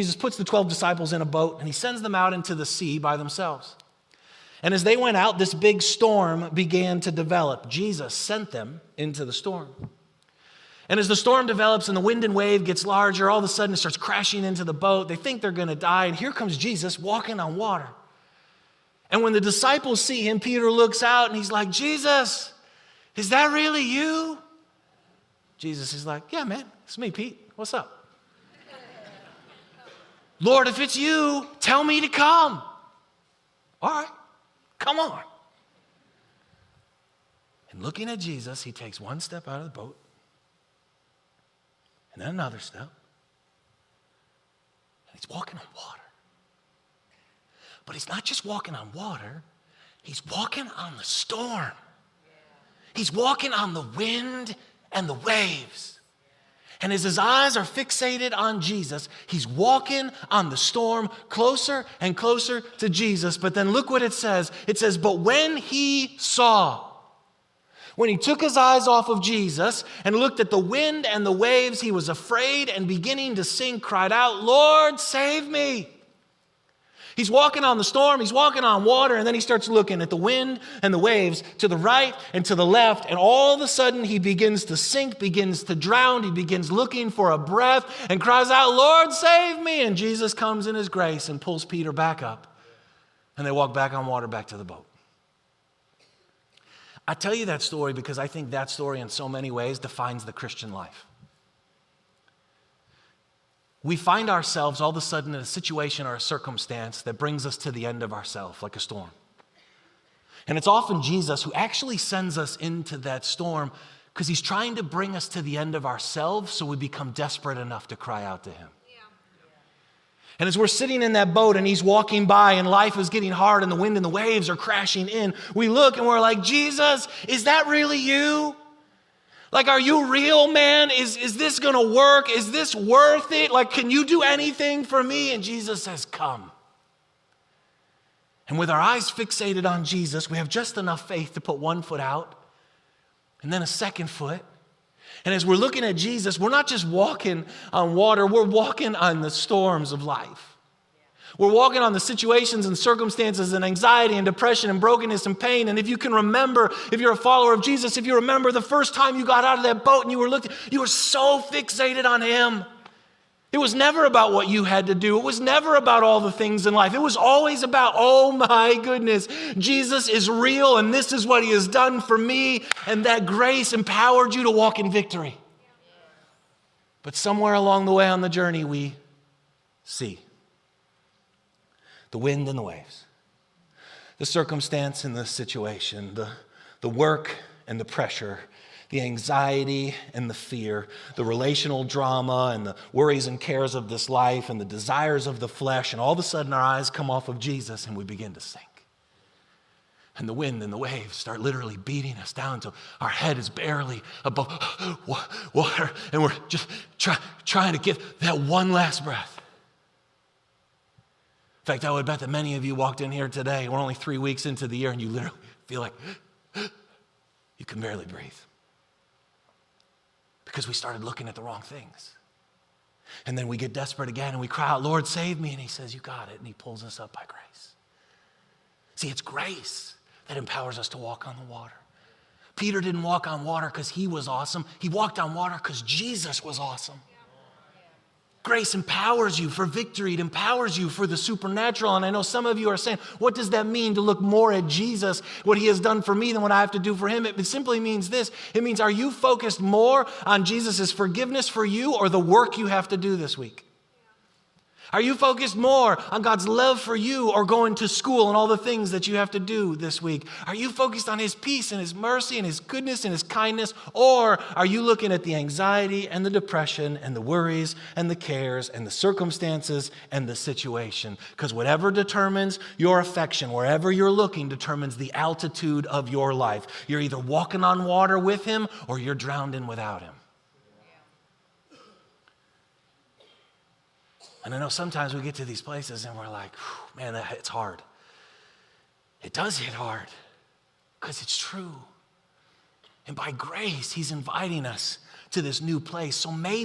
Jesus puts the 12 disciples in a boat and he sends them out into the sea by themselves. And as they went out, this big storm began to develop. Jesus sent them into the storm. And as the storm develops and the wind and wave gets larger, all of a sudden it starts crashing into the boat. They think they're going to die. And here comes Jesus walking on water. And when the disciples see him, Peter looks out and he's like, Jesus, is that really you? Jesus is like, yeah, man, it's me, Pete. What's up? Lord, if it's you, tell me to come. All right, come on. And looking at Jesus, he takes one step out of the boat, and then another step, and he's walking on water. But he's not just walking on water, he's walking on the storm. He's walking on the wind and the waves. And as his eyes are fixated on Jesus, he's walking on the storm closer and closer to Jesus. But then look what it says. It says, but when he took his eyes off of Jesus and looked at the wind and the waves, he was afraid and beginning to sink, cried out, Lord, save me. He's walking on the storm, he's walking on water, and then he starts looking at the wind and the waves to the right and to the left, and all of a sudden he begins to sink, begins to drown, he begins looking for a breath and cries out, Lord, save me. And Jesus comes in his grace and pulls Peter back up, and they walk back on water back to the boat. I tell you that story because I think that story in so many ways defines the Christian life. We find ourselves all of a sudden in a situation or a circumstance that brings us to the end of ourselves, like a storm. And it's often Jesus who actually sends us into that storm because he's trying to bring us to the end of ourselves so we become desperate enough to cry out to him. And as we're sitting in that boat and he's walking by and life is getting hard and the wind and the waves are crashing in, we look and we're like, Jesus, is that really you? Like, are you real, man? Is this going to work? Is this worth it? Like, can you do anything for me? And Jesus says, come. And with our eyes fixated on Jesus, we have just enough faith to put one foot out and then a second foot. And as we're looking at Jesus, we're not just walking on water, we're walking on the storms of life. We're walking on the situations and circumstances and anxiety and depression and brokenness and pain. And if you can remember, if you're a follower of Jesus, if you remember the first time you got out of that boat and you were so fixated on him. It was never about what you had to do. It was never about all the things in life. It was always about, oh my goodness, Jesus is real and this is what he has done for me. And that grace empowered you to walk in victory. But somewhere along the way on the journey, we see the wind and the waves, the circumstance and the situation, the work and the pressure, the anxiety and the fear, the relational drama and the worries and cares of this life and the desires of the flesh. And all of a sudden our eyes come off of Jesus and we begin to sink. And the wind and the waves start literally beating us down until our head is barely above water. And we're just trying to get that one last breath. In fact, I would bet that many of you walked in here today, we're only 3 weeks into the year, and you literally feel like you can barely breathe. Because we started looking at the wrong things. And then we get desperate again, and we cry out, Lord, save me. And he says, you got it. And he pulls us up by grace. See, it's grace that empowers us to walk on the water. Peter didn't walk on water because he was awesome. He walked on water because Jesus was awesome. Grace empowers you for victory. It empowers you for the supernatural. And I know some of you are saying, what does that mean to look more at Jesus, what he has done for me than what I have to do for him? It simply means this. It means, are you focused more on Jesus' forgiveness for you or the work you have to do this week? Are you focused more on God's love for you or going to school and all the things that you have to do this week? Are you focused on his peace and his mercy and his goodness and his kindness? Or are you looking at the anxiety and the depression and the worries and the cares and the circumstances and the situation? Because whatever determines your affection, wherever you're looking, determines the altitude of your life. You're either walking on water with him or you're drowned in without him. And I know sometimes we get to these places and we're like, man, it's hard. It does hit hard because it's true. And by grace, he's inviting us to this new place. So maybe